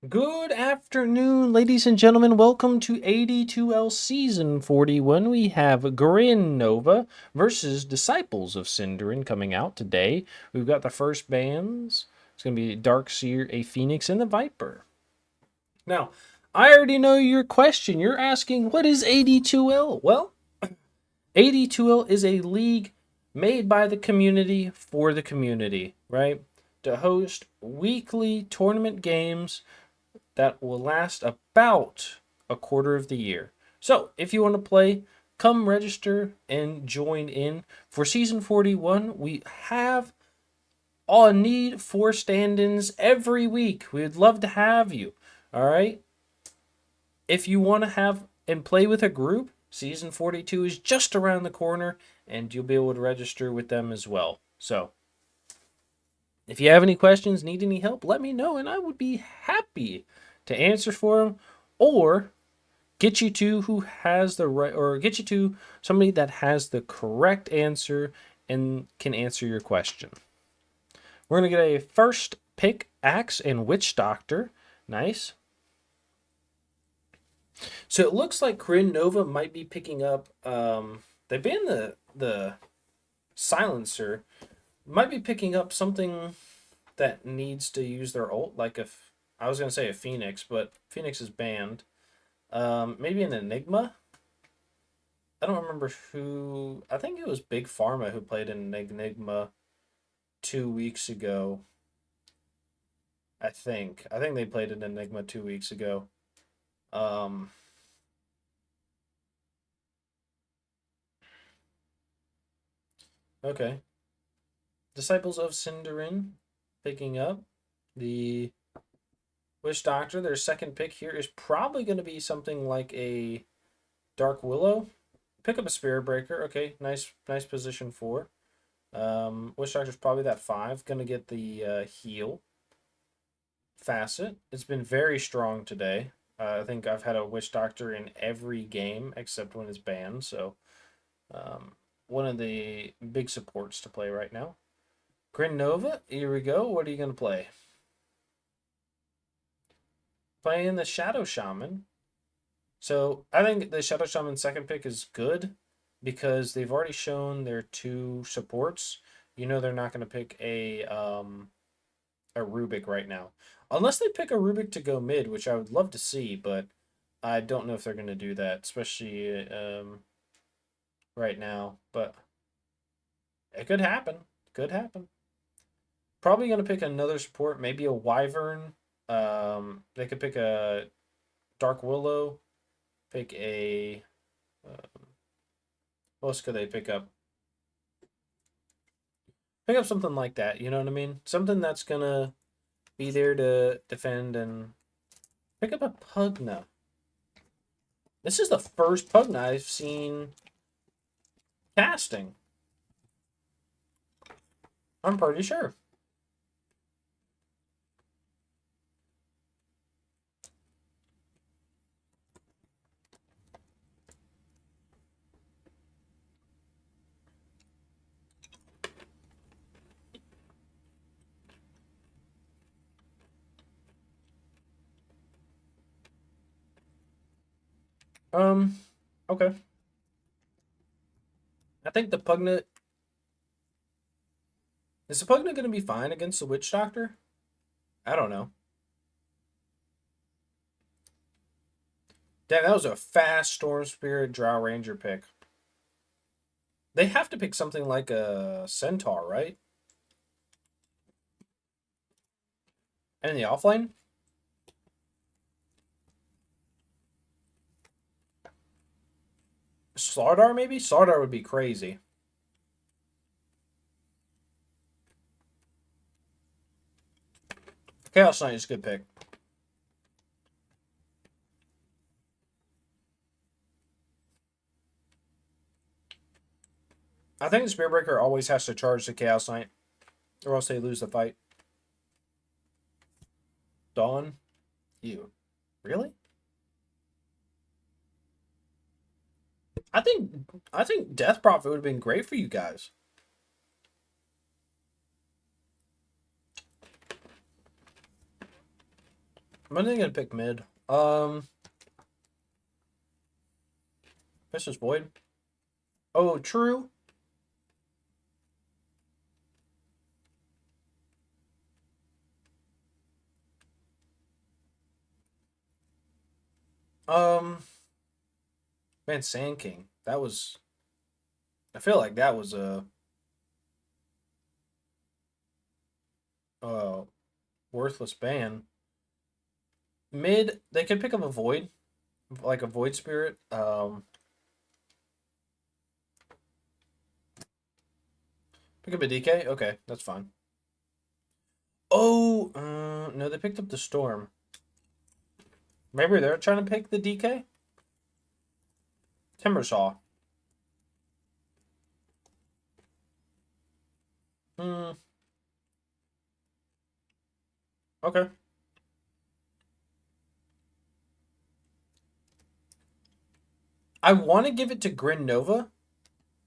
Good afternoon, ladies and gentlemen. Welcome to AD2L Season 41. We have Grin Nova versus Disciples of Synderen coming out today. We've got the first bands. It's going to be Darkseer, a Phoenix, and the Viper. Now, I already know your question. You're asking, what is AD2L? Well, AD2L is a league made by the community for the community, right? To host weekly tournament games that will last about a quarter of the year. So, if you want to play, come register and join in. For season 41, we have a need for stand-ins every week. We would love to have you. All right? If you want to have and play with a group, season 42 is just around the corner and you'll be able to register with them as well. So, if you have any questions, need any help, let me know and I would be happy to answer for them or get you to who has the right, or get you to somebody that has the correct answer and can answer your question. We're going to get a first pick, Axe and Witch Doctor. Nice. So it looks like Grin Nova might be picking up, they banned the Silencer, might be picking up something that needs to use their ult, like if, I was going to say a Phoenix, but Phoenix is banned. Maybe an Enigma. I don't remember who. I think it was Big Pharma who played an Enigma 2 weeks ago. I think they played an Enigma 2 weeks ago. Um, okay. Disciples of Synderen picking up the Witch Doctor. Their second pick here is probably going to be something like a Dark Willow. Pick up a Spirit Breaker. Okay, nice position four. Witch Doctor's probably that 5. Gonna get the heal facet. It's been very strong today. I think I've had a Witch Doctor in every game except when it's banned. So one of the big supports to play right now. Grin Nova, here we go. What are you gonna play? Playing the Shadow Shaman. So I think the Shadow Shaman second pick is good because they've already shown their 2 supports. You know they're not going to pick a Rubik right now, unless they pick a Rubik to go mid, which I would love to see, but I don't know if they're going to do that, especially right now. But it could happen. Could happen. Probably going to pick another support, maybe a Wyvern. They could pick a Dark Willow. Pick a. What else could they pick up? Pick up something like that. You know what I mean? Something that's gonna be there to defend and pick up a Pugna. This is the first Pugna I've seen casting. I'm pretty sure. Okay. I think the Pugna is the Pugna gonna be fine against the Witch Doctor? I don't know. Damn, that was a fast Storm Spirit Drow Ranger pick. They have to pick something like a Centaur, right? And in the offlane? Slardar, maybe? Slardar would be crazy. Chaos Knight is a good pick. I think the Spirit Breaker always has to charge the Chaos Knight, or else they lose the fight. Dawn? You. Really? I think I think Death Prophet would have been great for you guys. I'm only gonna pick mid. This is void. Oh, true. Um, man, Sand King. That was. I feel like that was a worthless ban. Mid, they could pick up a void, like a void spirit. Pick up a DK. Okay, that's fine. Oh, no, they picked up the storm. Maybe they're trying to pick the DK. Timbersaw. Hmm. Okay. I want to give it to Grin Nova,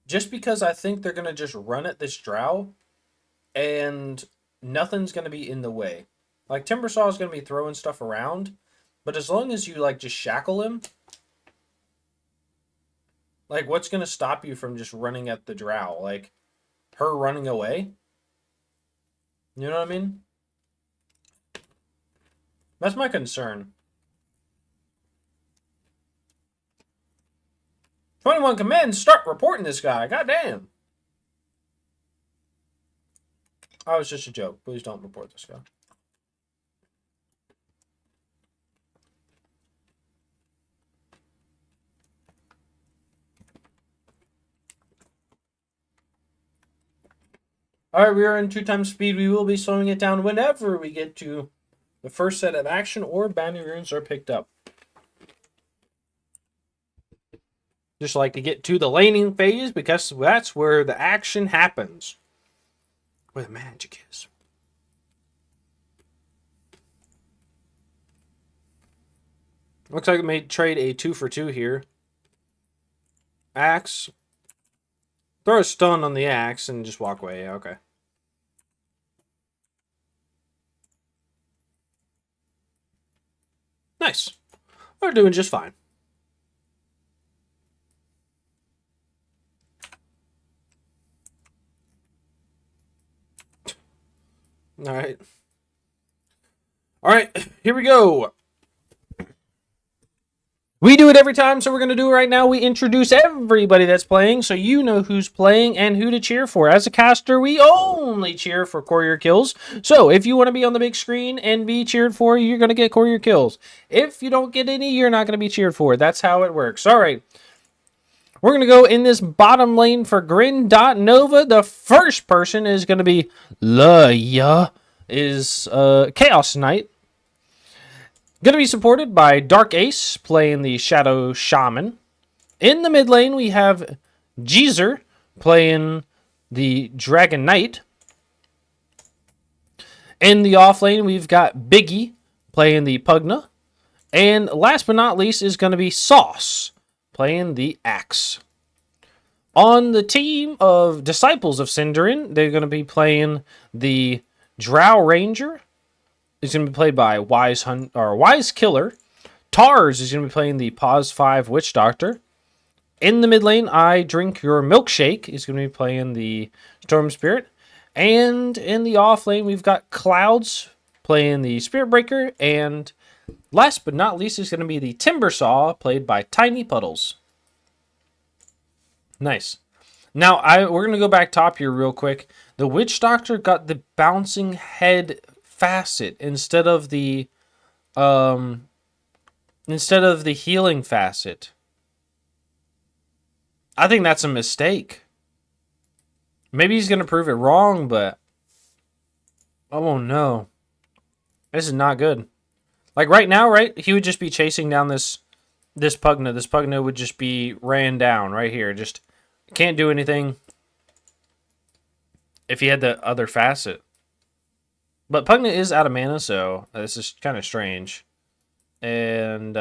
just because I think they're gonna just run at this drow, and nothing's gonna be in the way. Like Timbersaw is gonna be throwing stuff around, but as long as you like just shackle him, like what's gonna stop you from just running at the drow? Like her running away? You know what I mean? That's my concern. 21 commands, start reporting this guy. Goddamn. Oh, it's just a joke. Please don't report this guy. Alright, we are in 2 times speed. We will be slowing it down whenever we get to the first set of action or bounty runes are picked up. Just like to get to the laning phase because that's where the action happens. Where the magic is. Looks like I may trade a 2 for 2 here. Axe. Throw a stun on the axe and just walk away. Yeah, okay. Nice. We're doing just fine. Alright. Alright, here we go. We do it every time, so we're going to do it right now. We introduce everybody that's playing, so you know who's playing and who to cheer for. As a caster, we only cheer for courier kills. So if you want to be on the big screen and be cheered for, you're going to get courier kills. If you don't get any, you're not going to be cheered for. That's how it works. All right. We're going to go in this bottom lane for Grin.Nova. The first person is going to be Laya, is Chaos Knight. Going to be supported by Dark Ace, playing the Shadow Shaman. In the mid lane, we have Jeezer, playing the Dragon Knight. In the off lane, we've got Biggie, playing the Pugna. And last but not least is going to be Sauce, playing the Axe. On the team of Disciples of Synderen, they're going to be playing the Drow Ranger. Is going to be played by Wise Killer. Tars is going to be playing the Pause 5 Witch Doctor. In the mid lane, I Drink Your Milkshake is going to be playing the Storm Spirit. And in the off lane, we've got Clouds playing the Spirit Breaker. And last but not least is going to be the Timbersaw, played by Tiny Puddles. Nice. Now, we're going to go back top here real quick. The Witch Doctor got the bouncing head facet instead of the healing facet. I think that's a mistake. Maybe he's gonna prove it wrong, but oh no, this is not good. Like right now, right? He would just be chasing down this Pugna. This Pugna would just be ran down right here. Just can't do anything if he had the other facet. But Pugna is out of mana, so this is kind of strange. And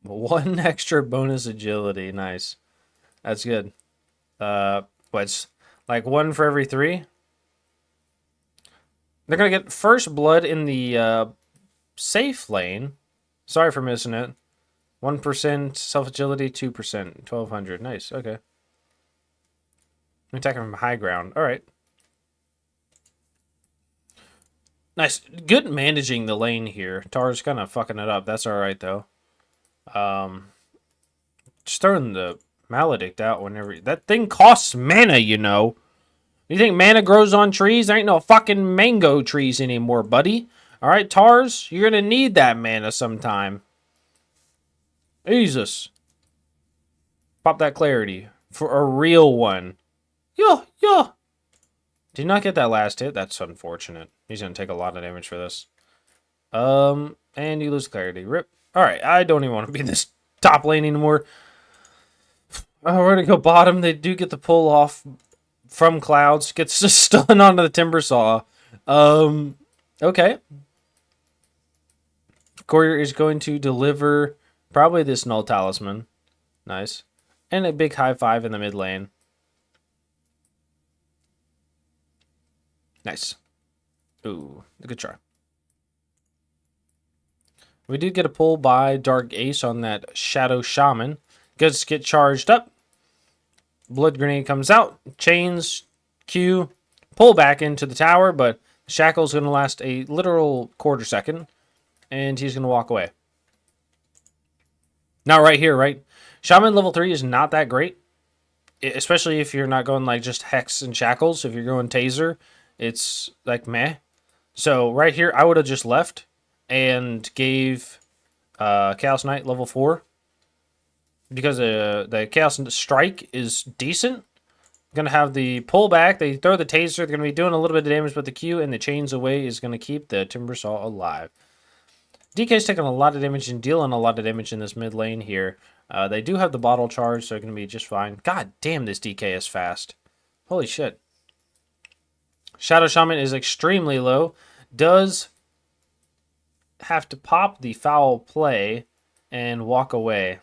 1 extra bonus agility. Nice. That's good. What's like 1 for every 3? They're going to get first blood in the safe lane. Sorry for missing it. 1% self-agility, 2%, 1200. Nice, okay. I'm attacking from high ground. Alright. Nice. Good managing the lane here. Tar's kind of fucking it up. That's alright, though. Just throwing the Maledict out whenever... That thing costs mana, you know. You think mana grows on trees? There ain't no fucking mango trees anymore, buddy. Alright, Tars, you're gonna need that mana sometime. Jesus. Pop that clarity. For a real one. Yeah. Did not get that last hit. That's unfortunate. He's gonna take a lot of damage for this. And you lose clarity. Rip. Alright, I don't even want to be in this top lane anymore. Oh, we're gonna go bottom. They do get the pull off from clouds. Gets just stunned onto the timber saw. Okay. Courier is going to deliver probably this null talisman. Nice. And a big high five in the mid lane. Nice. Ooh, good try. We did get a pull by Dark Ace on that Shadow Shaman. Gets get charged up. Blood Grenade comes out. Chains, Q, pull back into the tower, but Shackle's going to last a literal quarter second. And he's going to walk away. Now right here, right? Shaman level 3 is not that great. Especially if you're not going like just Hex and Shackles. If you're going Taser, it's like meh. So right here, I would have just left and gave Chaos Knight level 4. Because the Chaos Strike is decent. Going to have the pullback. They throw the Taser. They're going to be doing a little bit of damage, but the Q and the Chains Away is going to keep the Timber Saw alive. DK's taking a lot of damage and dealing a lot of damage in this mid lane here. They do have the bottle charge, so they're going to be just fine. God damn, this DK is fast. Holy shit. Shadow Shaman is extremely low. Does have to pop the foul play and walk away.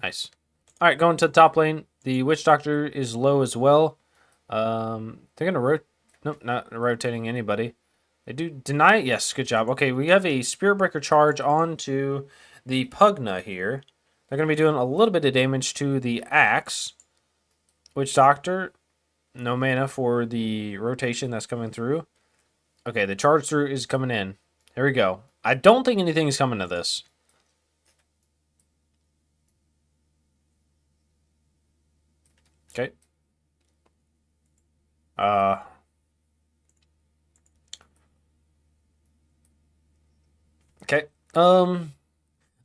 Nice. All right, going to the top lane. The Witch Doctor is low as well. They're going to rotate. Nope, not rotating anybody. They do deny it. Yes, good job. Okay, we have a Spirit Breaker charge onto the Pugna here. They're going to be doing a little bit of damage to the Axe. Witch Doctor, no mana for the rotation that's coming through. Okay, the charge through is coming in. Here we go. I don't think anything is coming to this. Okay. Okay.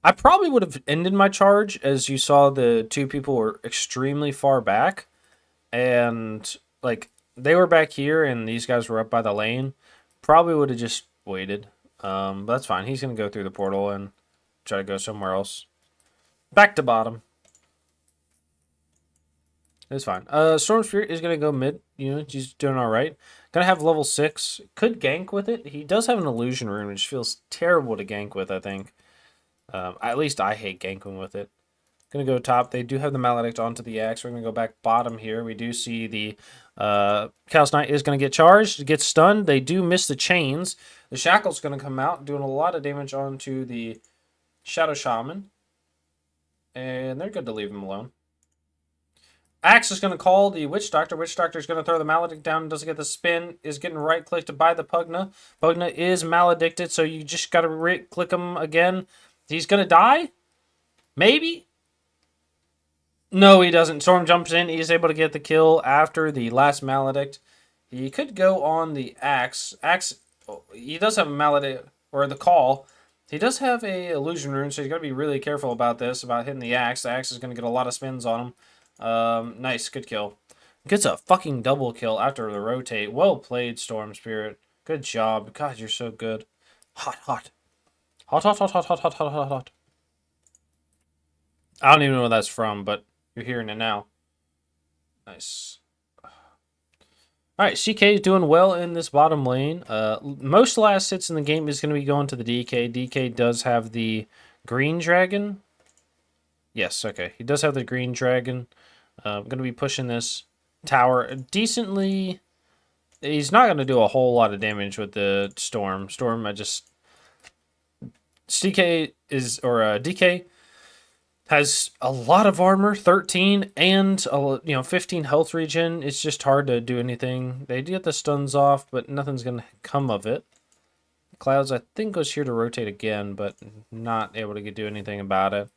I probably would have ended my charge, as you saw the two people were extremely far back. And, like, they were back here, and these guys were up by the lane. Probably would have just waited. But that's fine. He's going to go through the portal and try to go somewhere else. Back to bottom. It's fine. Storm Spirit is going to go mid. You know, he's doing all right. Going to have level 6. Could gank with it. He does have an illusion rune, which feels terrible to gank with, I think. At least I hate ganking with it. Going to go top. They do have the Maledict onto the Axe. We're going to go back bottom here. We do see the Chaos Knight is going to get charged, get stunned. They do miss the chains. The Shackle's going to come out, doing a lot of damage onto the Shadow Shaman. And they're good to leave him alone. Axe is going to call the Witch Doctor. Witch Doctor is going to throw the Maledict down. Doesn't get the spin. Is getting right-clicked by the Pugna. Pugna is Maledicted, so you just got to right-click him again. He's going to die? Maybe? No, he doesn't. Storm jumps in. He's able to get the kill after the last Maledict. He could go on the Axe. Axe, he does have a Maledict, or the call. He does have a illusion rune, so you got to be really careful about this, about hitting the Axe. The Axe is going to get a lot of spins on him. Nice, good kill. Gets a fucking double kill after the rotate. Well played, Storm Spirit. Good job. God, you're so good. Hot, hot. Hot, hot, hot, hot, hot, hot, hot, hot, hot. I don't even know where that's from, but you're hearing it now. Nice. Alright, CK is doing well in this bottom lane. Most last hits in the game is going to be going to the DK. DK does have the green dragon. Yes, okay. He does have the green dragon. I'm going to be pushing this tower decently He's not going to do a whole lot of damage with the Storm. Storm, CK is, or DK has a lot of armor, 13, and 15 health regen. It's just hard to do anything. They do get the stuns off, but nothing's gonna come of it. Clouds, I think, was here to rotate again, but not able to do anything about it.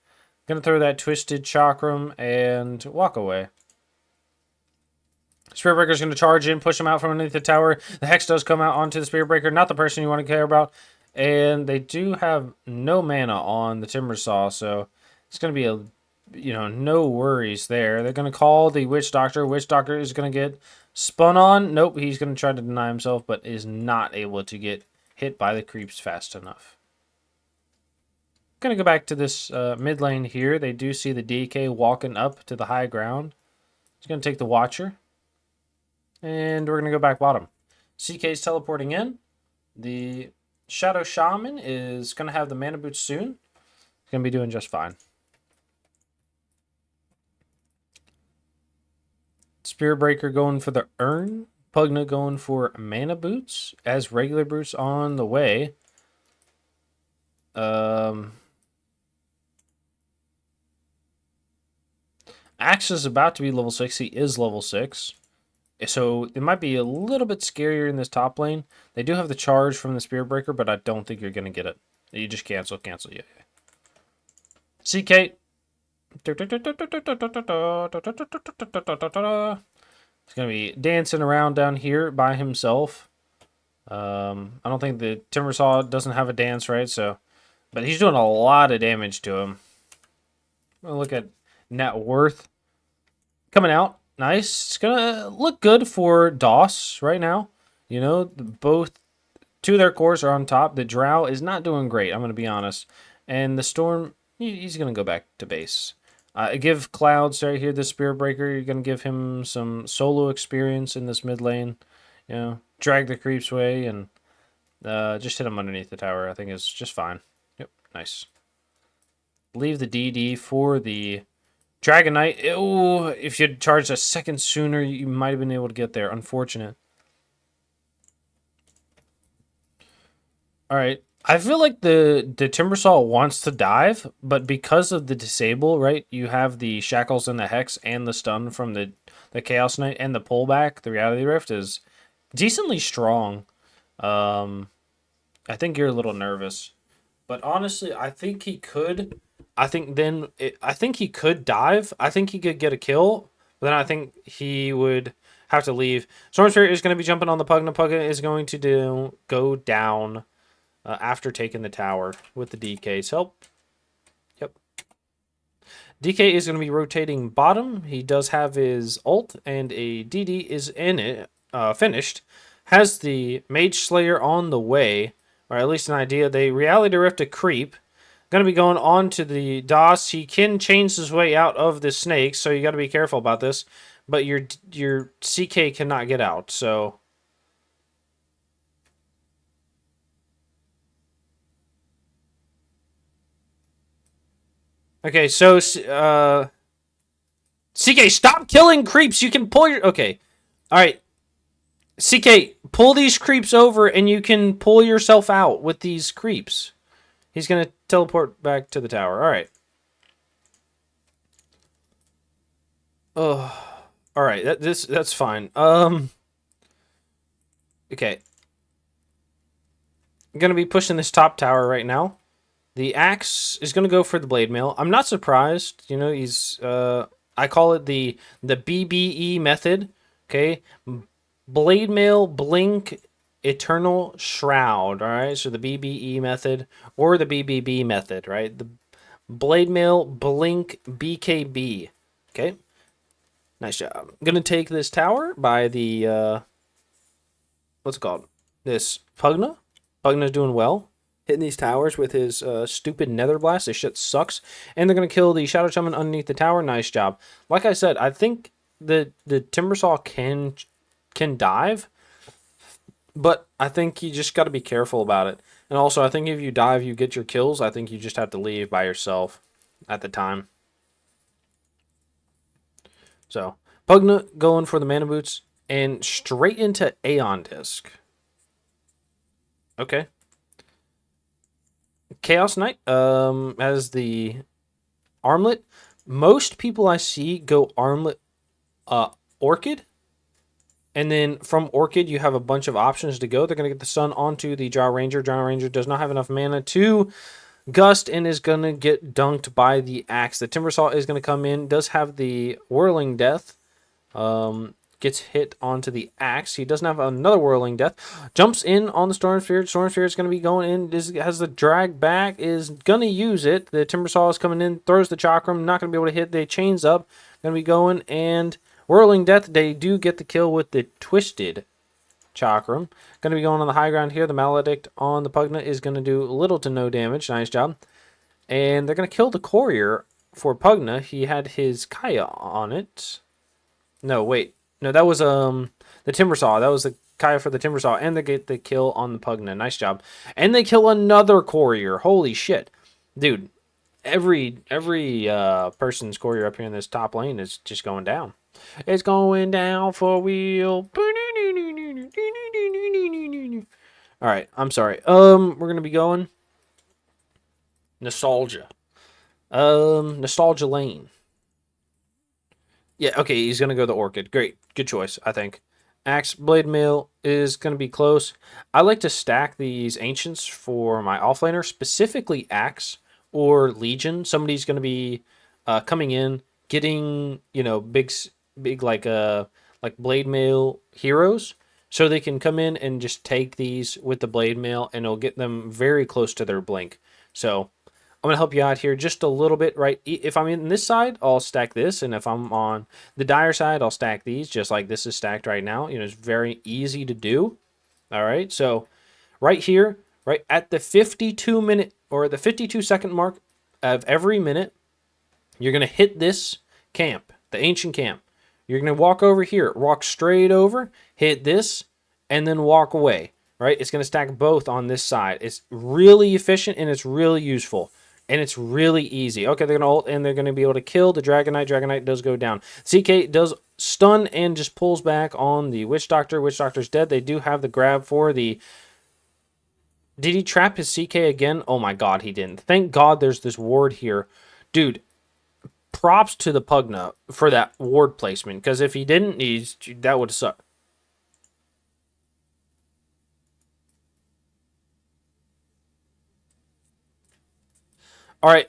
Gonna throw that Twisted Chakram and walk away. Spirit Breaker's going to charge in, push him out from underneath the tower. The Hex does come out onto the Spirit Breaker, not the person you want to care about. And they do have no mana on the Timbersaw, so it's going to be no worries there. They're going to call the Witch Doctor. Witch Doctor is going to get spun on. Nope, he's going to try to deny himself, but is not able to get hit by the creeps fast enough. Going to go back to this mid lane here. They do see the DK walking up to the high ground. He's going to take the Watcher. And we're going to go back bottom. CK's teleporting in. The Shadow Shaman is going to have the mana boots soon. He's going to be doing just fine. Spirit Breaker going for the urn. Pugna going for mana boots as regular boots on the way. Axe is about to be level 6. He is level 6. So it might be a little bit scarier in this top lane. They do have the charge from the Spirit Breaker, but I don't think you're going to get it. You just cancel. Yeah. CK. He's going to be dancing around down here by himself. I don't think the Timbersaw doesn't have a dance, right? But he's doing a lot of damage to him. Look at net worth coming out. Nice. It's going to look good for DOS right now. Both two of their cores are on top. The Drow is not doing great, I'm going to be honest. And the Storm, he's going to go back to base. Give Clouds right here, the Spirit Breaker. You're going to give him some solo experience in this mid lane. Drag the creeps away and just hit him underneath the tower. I think is just fine. Yep, nice. Leave the DD for the Dragon Knight. Ew, if you'd charged a second sooner, you might have been able to get there. Unfortunate. All right. I feel like the Timbersaw wants to dive, but because of the disable, right, you have the Shackles and the Hex and the stun from the Chaos Knight and the pullback. The Reality Rift is decently strong. I think you're a little nervous. But honestly, I think he could. I think he could dive. I think he could get a kill. But then I think he would have to leave. Storm Spirit is going to be jumping on the Pugna. Pugna is going to go down after taking the tower with the DK's help. Yep. DK is going to be rotating bottom. He does have his ult, and a DD is in it, finished. Has the Mage Slayer on the way, or at least an idea. They Reality Rift a creep. Going to be going on to the DOS. He can change his way out of the snake, so you got to be careful about this. But your CK cannot get out, so... Okay, so... CK, stop killing creeps! You can pull your... Okay. Alright. CK, pull these creeps over, and you can pull yourself out with these creeps. He's going to teleport back to the tower. All right. Oh, all right. That's fine. Okay. I'm going to be pushing this top tower right now. The Axe is going to go for the Blade Mail. I'm not surprised. He's I call it the BBE method. Okay. Blade Mail, Blink, Eternal Shroud, all right? So the BBE method or the BBB method, right? The Blade Mail, Blink, BKB, okay? Nice job. I'm going to take this tower by the, what's it called? This Pugna. Pugna's doing well. Hitting these towers with his stupid Nether Blast. This shit sucks. And they're going to kill the Shadow Shaman underneath the tower. Nice job. Like I said, I think the Timbersaw can dive. But I think you just got to be careful about it. And also, I think if you dive, you get your kills. I think you just have to leave by yourself at the time. So, Pugna going for the mana boots. and straight into Aeon Disc. Okay. Chaos Knight has the armlet. Most people I see go armlet Orchid. And then from Orchid, you have a bunch of options to go. They're going to get the sun onto the Jaw Ranger. Jaw Ranger does not have enough mana to gust and is going to get dunked by the axe. The Timbersaw is going to come in. Does have the Whirling Death. Gets hit onto the axe. He doesn't have another Whirling Death. Jumps in on the Storm Spirit. Storm Spirit's going to be going in. Has the drag back. Is going to use it. The Timbersaw is coming in. Throws the Chakram. Not going to be able to hit. They chains up. Going to be going. And Whirling Death. They do get the kill with the Twisted Chakram. Going to be going on the high ground here. The Maledict on the Pugna is going to do little to no damage. Nice job. And they're going to kill the Courier for Pugna. He had his Kaya on it. No, wait. No, that was the Timbersaw. That was the Kaya for the Timbersaw, and they get the kill on the Pugna. Nice job. And they kill another Courier. Holy shit. Dude, every person's Courier up here in this top lane is just going down. It's going down for real. All right, I'm sorry. We're going to be going Nostalgia. Nostalgia Lane. Yeah, okay, he's going to go the Orchid. Great. Good choice, I think. Axe Blade Mail is going to be close. I like to stack these Ancients for my offlaner, specifically Axe or Legion. Somebody's going to be coming in, getting, big like Blade Mail heroes, so they can come in and just take these with the Blade Mail, and it'll get them very close to their blink. So I'm going to help you out here just a little bit, right? If I'm in this side, I'll stack this. And if I'm on the Dire side, I'll stack these just like this is stacked right now. It's very easy to do. All right. So right here, right at the 52-minute or the 52-second mark of every minute, you're going to hit this camp, the Ancient Camp. You're going to walk over here, walk straight over, hit this, and then walk away, right? It's going to stack both on this side. It's really efficient and it's really useful. And it's really easy. Okay, they're going to ult, and they're going to be able to kill the Dragon Knight. Dragon Knight does go down. CK does stun and just pulls back on the Witch Doctor. Witch Doctor's dead. They do have the grab for the... Did he trap his CK again? Oh my god, he didn't. Thank god there's this ward here. Dude, props to the Pugna for that ward placement. Because if he didn't, that would have sucked. All right.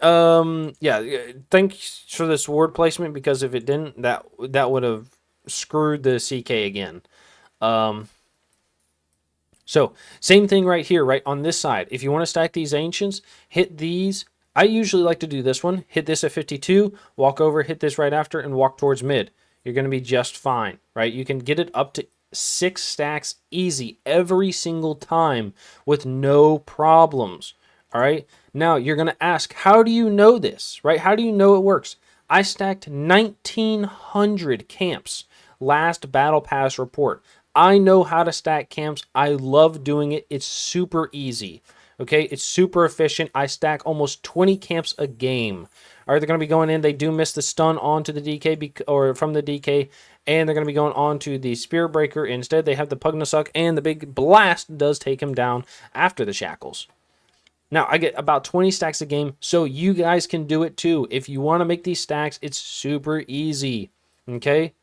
Yeah. Thanks for this ward placement, because if it didn't, that would have screwed the CK again. So same thing right here, right on this side. If you want to stack these Ancients, hit these. I usually like to do this one. Hit this at 52, walk over, hit this right after, and walk towards mid. You're going to be just fine, right? You can get it up to 6 stacks easy every single time with no problems. All right. Now you're going to ask, how do you know this, right? How do you know it works? I stacked 1,900 camps last Battle Pass report. I know how to stack camps. I love doing it. It's super easy. Okay. It's super efficient. I stack almost 20 camps a game. All right. They're going to be going in. They do miss the stun onto the DK or from the DK. And they're going to be going on to the Spear Breaker. Instead, they have the Pugnasuck, and the big blast does take him down after the shackles. Now, I get about 20 stacks a game, so you guys can do it too. If you want to make these stacks, it's super easy, okay?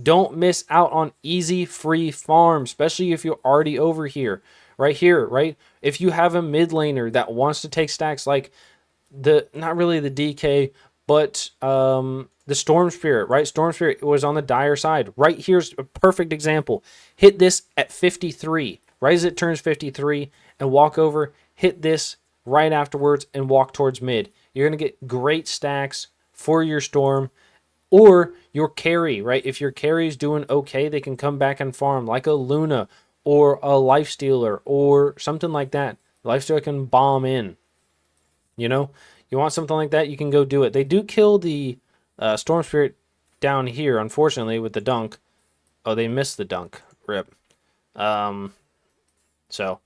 Don't miss out on easy, free farm, especially if you're already over here. Right here, right? If you have a mid laner that wants to take stacks like not really the DK, but the Storm Spirit, right? Storm Spirit was on the Dire side. Right here's a perfect example. Hit this at 53, right as it turns 53, and walk over, hit this right afterwards, and walk towards mid. You're going to get great stacks for your Storm or your carry, right? If your carry is doing okay, they can come back and farm like a Luna or a Lifestealer or something like that. Lifestealer can bomb in. You want something like that, you can go do it. They do kill the Storm Spirit down here, unfortunately, with the dunk. Oh, they missed the dunk. Rip. So...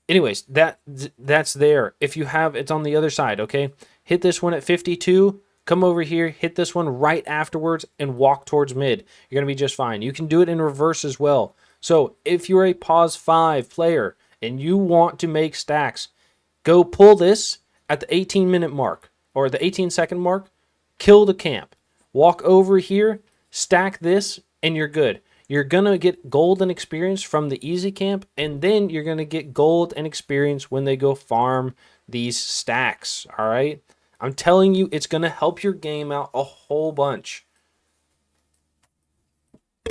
Anyways, that's there. If you have, it's on the other side, okay? Hit this one at 52, come over here, hit this one right afterwards, and walk towards mid. You're going to be just fine. You can do it in reverse as well. So if you're a pause 5 player and you want to make stacks, go pull this at the 18-minute mark or the 18-second mark, kill the camp, walk over here, stack this, and you're good. You're going to get gold and experience from the easy camp, and then you're going to get gold and experience when they go farm these stacks, all right? I'm telling you, it's going to help your game out a whole bunch.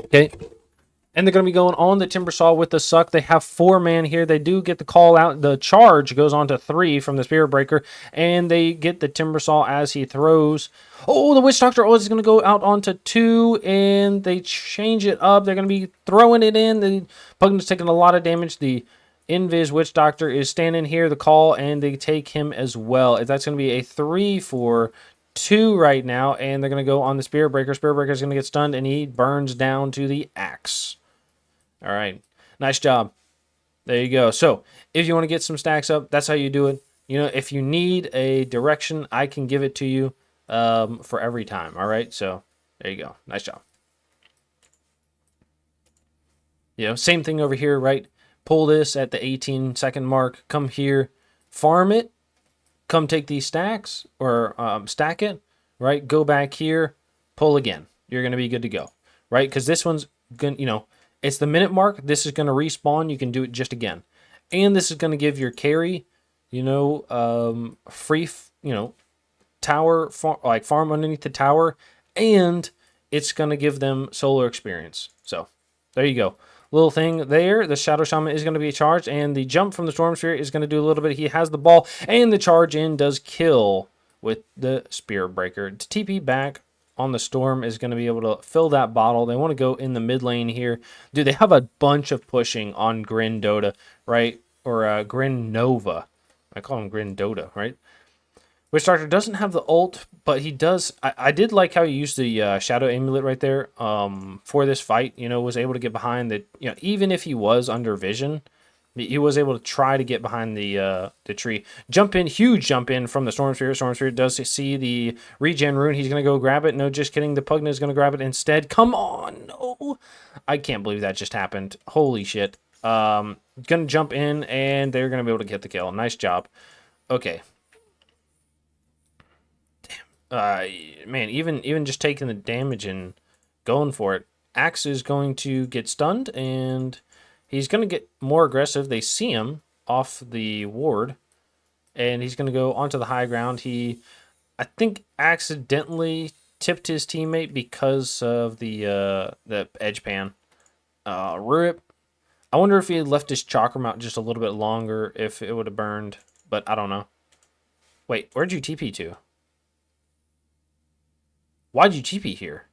Okay, and they're going to be going on the timber saw with the suck. They have 4 man here. They do get the call out. The charge goes on to 3 from the spirit breaker, and they get the timber saw as he throws. Oh, the witch doctor is going to go out onto 2, and they change it up. They're going to be throwing it in. The Pugn's taking a lot of damage. The Invis witch doctor is standing here. The call, and they take him as well. That's going to be a 3 for 2 right now, and they're going to go on the spirit breaker. Spirit breaker is going to get stunned, and he burns down to the axe. All right, nice job. There you go. So if you want to get some stacks up, that's how you do it. You know, if you need a direction, I can give it to you for every time. All right, so there you go. Nice job. You know, same thing over here, right? Pull this at the 18-second mark. Come here, farm it. Come take these stacks or stack it, right? Go back here, pull again. You're going to be good to go, right? Because this one's going to, you know, it's the minute mark. This is going to respawn. You can do it just again. And this is going to give your carry, you know, free, you know, tower, like farm underneath the tower. And it's going to give them solar experience. So there you go. Little thing there. The Shadow Shaman is going to be charged. And the jump from the Storm Sphere is going to do a little bit. He has the ball. And the charge in does kill with the Spirit Breaker. To TP back on the Storm is going to be able to fill that bottle. They want to go in the mid lane here. Dude, they have a bunch of pushing on Grin Dota, right? Or Grin Nova. I call him Grin Dota, right? Witch Doctor doesn't have the ult, but he does. I did like how he used the Shadow Amulet right there for this fight. You know, was able to get behind the, you know, even if he was under vision, he was able to try to get behind the tree. Jump in, huge jump in from the Storm Sphere. Storm Sphere does see the regen rune. He's going to go grab it. No, just kidding. The Pugna is going to grab it instead. Come on. No. I can't believe that just happened. Holy shit. Going to jump in, and they're going to be able to get the kill. Nice job. Okay. Man, even just taking the damage and going for it. Axe is going to get stunned, and he's going to get more aggressive. They see him off the ward, and he's going to go onto the high ground. He, I think, accidentally tipped his teammate because of the edge pan. RIP. I wonder if he had left his chakram out just a little bit longer, if it would have burned, but I don't know. Wait, where'd you TP to? Why'd you TP here?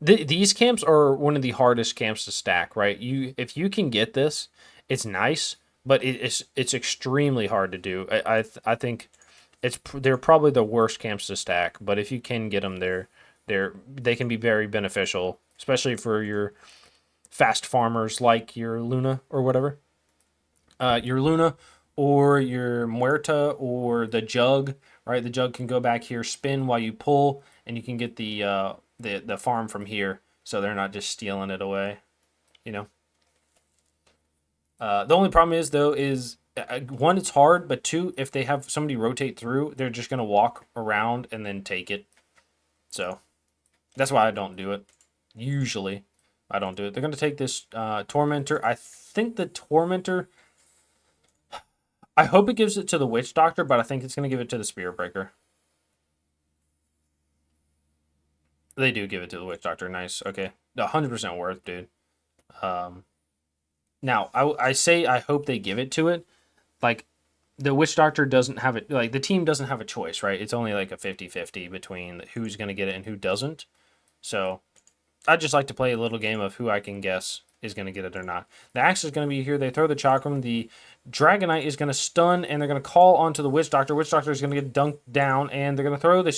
These camps are one of the hardest camps to stack, right? If you can get this, it's nice, but it's extremely hard to do. I think they're probably the worst camps to stack, but if you can get them, they can be very beneficial, especially for your fast farmers like your Luna or whatever. Your Luna or your Muerta or the Jug, right? The Jug can go back here, spin while you pull, and you can get the farm from here, so they're not just stealing it away, you know. The only problem is, though, is one, it's hard, but two, if they have somebody rotate through, they're just going to walk around and then take it. So that's why I don't do it. Usually, I don't do it. They're going to take this Tormentor. I think the Tormentor, I hope it gives it to the Witch Doctor, but I think it's going to give it to the Spirit Breaker. They do give it to the Witch Doctor. Nice. Okay. 100% worth, dude. Now, I say I hope they give it to it. Like, the Witch Doctor doesn't have it. Like, the team doesn't have a choice, right? It's only like a 50-50 between who's going to get it and who doesn't. So, I just like to play a little game of who I can guess is going to get it or not. The Axe is going to be here. They throw the Chakram. The Dragonite is going to stun, and they're going to call onto the Witch Doctor. Witch Doctor is going to get dunked down, and they're going to throw the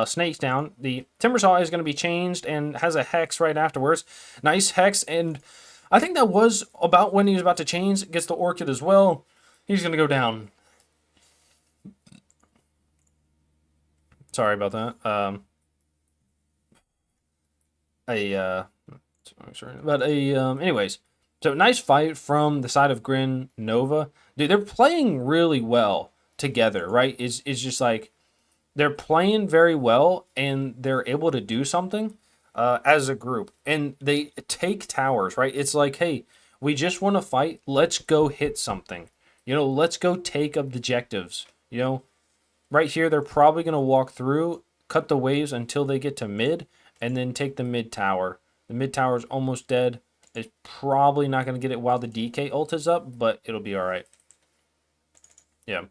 snakes down. The Timbersaw is going to be changed and has a Hex right afterwards. Nice Hex, and I think that was about when he was about to change. Gets the Orchid as well. He's going to go down. Sorry about that. A sorry, but anyways, so nice fight from the side of Grin Nova. Dude, they're playing really well together, right? It's just like they're playing very well and they're able to do something as a group. And they take towers, right? It's like, hey, we just want to fight. Let's go hit something. Let's go take objectives. Right here, they're probably going to walk through, cut the waves until they get to mid, and then take the mid tower. The mid tower is almost dead. It's probably not going to get it while the DK ult is up, but it'll be all right. Yeah.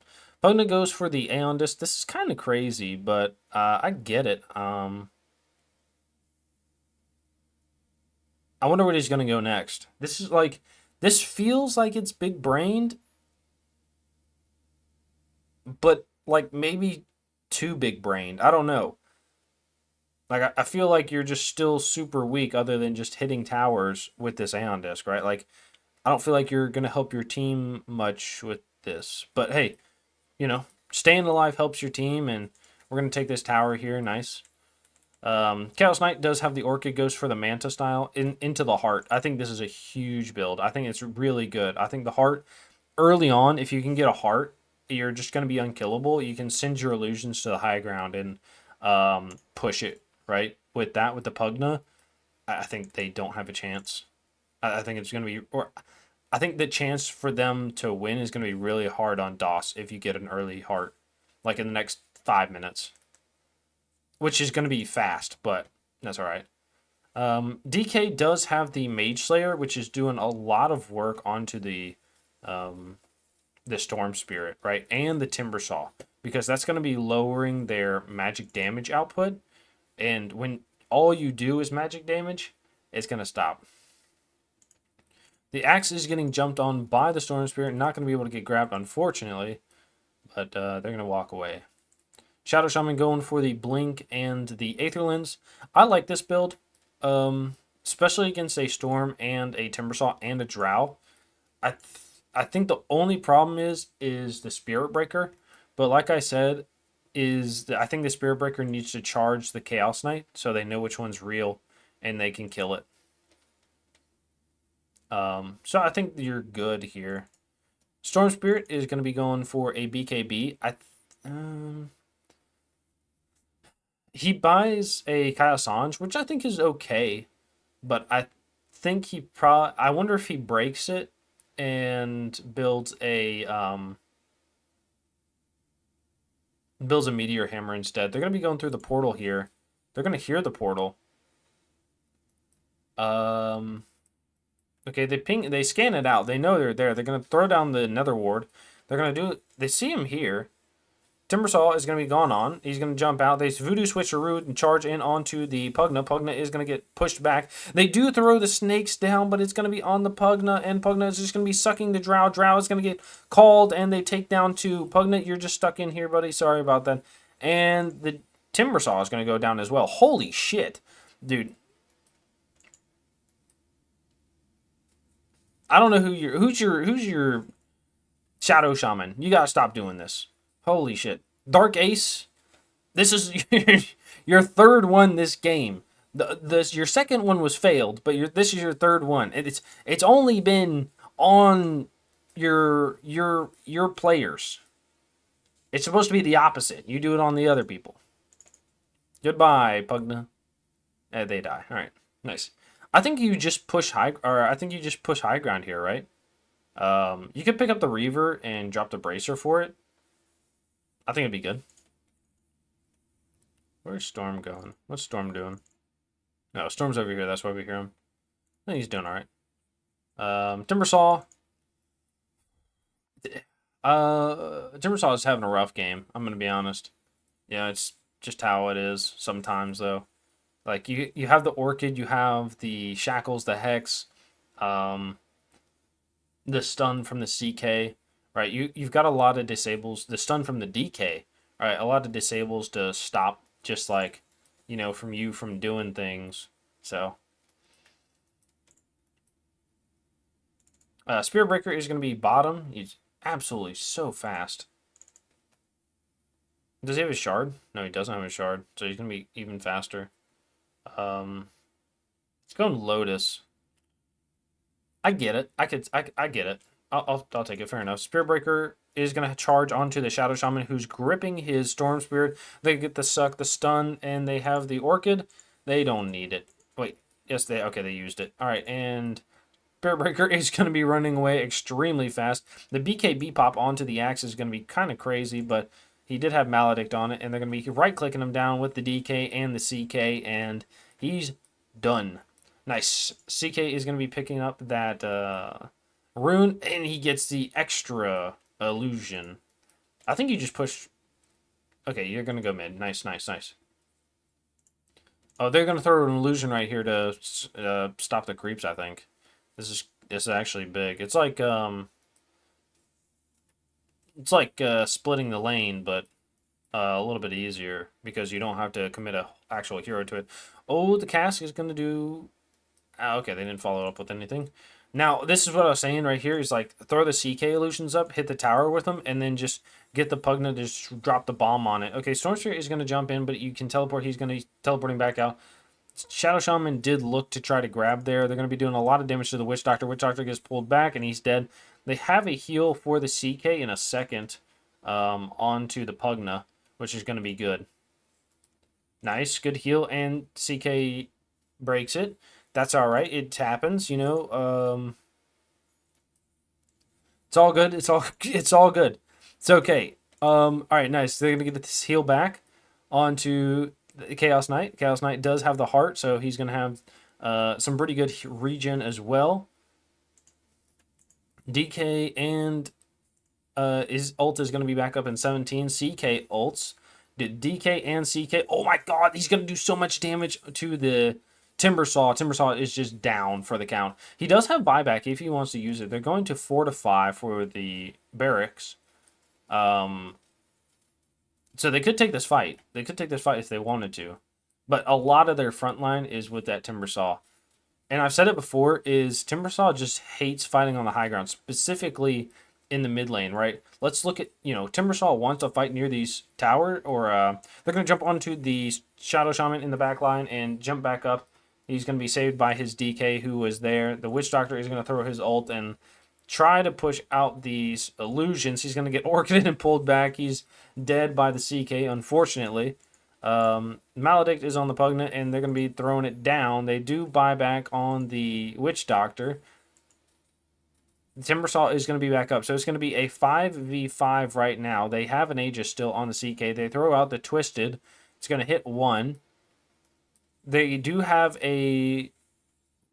Pugna goes for the Aeon Disc. This is kind of crazy, but I get it. I wonder where he's going to go next. This feels like it's big brained, but like maybe too big brained. I don't know. Like I feel like you're just still super weak, other than just hitting towers with this Aeon Disc, right? Like I don't feel like you're going to help your team much with this. But hey, staying alive helps your team, and we're going to take this tower here. Nice. Chaos Knight does have the Orchid, goes for the Manta style into the Heart. I think this is a huge build. I think it's really good. I think the Heart, early on, if you can get a Heart, you're just going to be unkillable. You can send your illusions to the high ground and push it, right? With the Pugna, I think they don't have a chance. I think it's going to be... I think the chance for them to win is going to be really hard on DOS if you get an early Heart, like in the next 5 minutes. Which is going to be fast, but that's all right. DK does have the Mage Slayer, which is doing a lot of work onto the Storm Spirit, right? And the Timber Saw, because that's going to be lowering their magic damage output. And when all you do is magic damage, it's going to stop. The Axe is getting jumped on by the Storm Spirit. Not going to be able to get grabbed, unfortunately, but they're going to walk away. Shadow Shaman going for the Blink and the Aether Lens. I like this build, especially against a Storm and a Timbersaw and a Drow. I think the only problem is the Spirit Breaker, but like I said, I think the Spirit Breaker needs to charge the Chaos Knight so they know which one's real and they can kill it. So I think you're good here. Storm Spirit is going to be going for a BKB. He buys a Kyle which I think is okay, but I think I wonder if he breaks it and builds a Meteor Hammer instead. They're going to be going through the portal here. They're going to hear the portal. Okay, they scan it out. They know they're there. They're going to throw down the Nether Ward. They're going to they see him here. Timbersaw is going to be gone on. He's going to jump out. They Voodoo Switcheroo and charge in onto the Pugna. Pugna is going to get pushed back. They do throw the snakes down, but it's going to be on the Pugna, and Pugna is just going to be sucking the Drow. Drow is going to get called, and they take down to Pugna. You're just stuck in here, buddy. Sorry about that. And the Timbersaw is going to go down as well. Holy shit, dude. I don't know who's your Shadow Shaman. You got to stop doing this. Holy shit. Dark Ace, this is your third one this game. Your second one was failed, but this is your third one. It's only been on your players. It's supposed to be the opposite. You do it on the other people. Goodbye, Pugna. They die. All right. Nice. I think you just push high ground here, right? You could pick up the Reaver and drop the Bracer for it. I think it'd be good. Where's Storm going? What's Storm doing? No, Storm's over here. That's why we hear him. I think he's doing all right. Timbersaw. Timbersaw is having a rough game. I'm gonna be honest. Yeah, it's just how it is sometimes, though. Like you have the Orchid, you have the Shackles, the Hex, the stun from the CK. Right, you've got a lot of disables. The stun from the DK, right? A lot of disables to stop, just like, from doing things. So, Spirit Breaker is going to be bottom. He's absolutely so fast. Does he have a shard? No, he doesn't have a shard, so he's gonna be even faster. Um, let's go Lotus. I get it. I get it. I'll take it. Fair enough. Spirit Breaker is gonna charge onto the Shadow Shaman, who's gripping his Storm Spirit. They get the suck, the stun, and they have the Orchid. They don't need it. Wait, yes, they used it. All right, and Spirit Breaker is going to be running away extremely fast. The BKB pop onto the axe is going to be kind of crazy, but he did have Maledict on it, and they're going to be right-clicking him down with the DK and the CK, and he's done. Nice. CK is going to be picking up that rune, and he gets the extra illusion. I think you just push... Okay, you're going to go mid. Nice, nice, nice. Oh, they're going to throw an illusion right here to stop the creeps, I think. This is actually big. It's like splitting the lane, but a little bit easier because you don't have to commit a actual hero to it. Oh, the cask is gonna do. Okay, they didn't follow up with anything. Now this is what I was saying right here. Is like throw the CK illusions up, hit the tower with them, and then just get the Pugna to just drop the bomb on it. Okay, Stormsphere is gonna jump in, but you can teleport. He's gonna be teleporting back out. Shadow Shaman did look to try to grab there. They're going to be doing a lot of damage to the Witch Doctor. Witch Doctor gets pulled back, and he's dead. They have a heal for the CK in a second onto the Pugna, which is going to be good. Nice, good heal, and CK breaks it. That's all right. It happens, you know. It's all good. It's all good. It's okay. All right, nice. They're going to get this heal back onto Chaos Knight. Chaos Knight does have the heart, so he's going to have some pretty good regen as well. DK and his ult is going to be back up in 17. CK ults. Did DK and CK... Oh my god, he's going to do so much damage to the Timbersaw. Timbersaw is just down for the count. He does have buyback if he wants to use it. They're going to fortify for the barracks. So they could take this fight. They could take this fight if they wanted to. But a lot of their front line is with that Timbersaw. And I've said it before, is Timbersaw just hates fighting on the high ground, specifically in the mid lane, right? Let's look at, Timbersaw wants to fight near these tower, or they're going to jump onto the Shadow Shaman in the back line and jump back up. He's going to be saved by his DK who was there. The Witch Doctor is going to throw his ult and try to push out these illusions. He's going to get orchided and pulled back. He's dead by the CK, unfortunately. Maledict is on the Pugna, and they're going to be throwing it down. They do buy back on the Witch Doctor. The Timbersaw is going to be back up. So it's going to be a 5v5 right now. They have an Aegis still on the CK. They throw out the Twisted. It's going to hit one. They do have a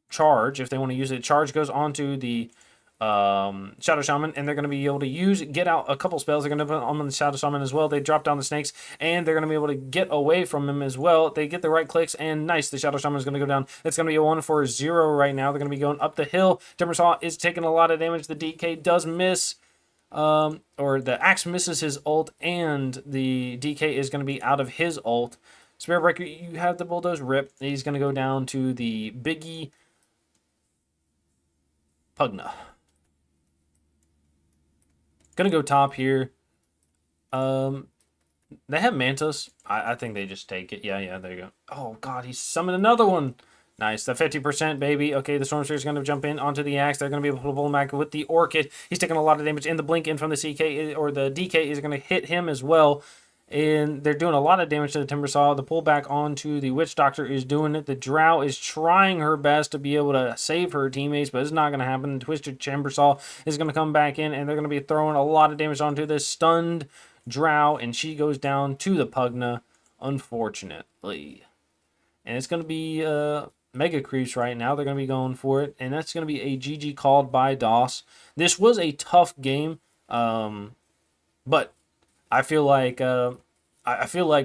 charge if they want to use it. Charge goes onto the Shadow Shaman, and they're going to be able to get out a couple spells. They're going to put on the Shadow Shaman as well. They drop down the snakes, and they're going to be able to get away from him as well. They get the right clicks, and nice. The Shadow Shaman is going to go down. It's going to be a 1-for-0 right now. They're going to be going up the hill. Timbersaw is taking a lot of damage. The DK does miss, or the axe misses his ult, and the DK is going to be out of his ult. Spirit Breaker, you have the Bulldoze rip. He's going to go down to the Biggie Pugna. Gonna go top here. They have Mantis. I think they just take it. Yeah, there you go. Oh, God, he's summoned another one. Nice. The 50%, baby. Okay, the Stormsphere is going to jump in onto the axe. They're going to be able to pull him back with the Orchid. He's taking a lot of damage. And the Blink in from the CK, or the DK, is going to hit him as well. And they're doing a lot of damage to the Timbersaw. The pullback onto the Witch Doctor is doing it. The Drow is trying her best to be able to save her teammates, but it's not going to happen. The Twisted Timbersaw is going to come back in, and they're going to be throwing a lot of damage onto this stunned Drow, and she goes down to the Pugna, unfortunately. And it's going to be Mega Creeps right now. They're going to be going for it, and that's going to be a GG called by DOS. This was a tough game, but I feel like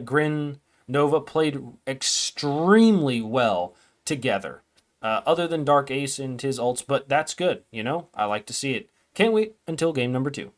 Grin Nova played extremely well together. Other than Dark Ace and his ults, but that's good, I like to see it. Can't wait until game number 2.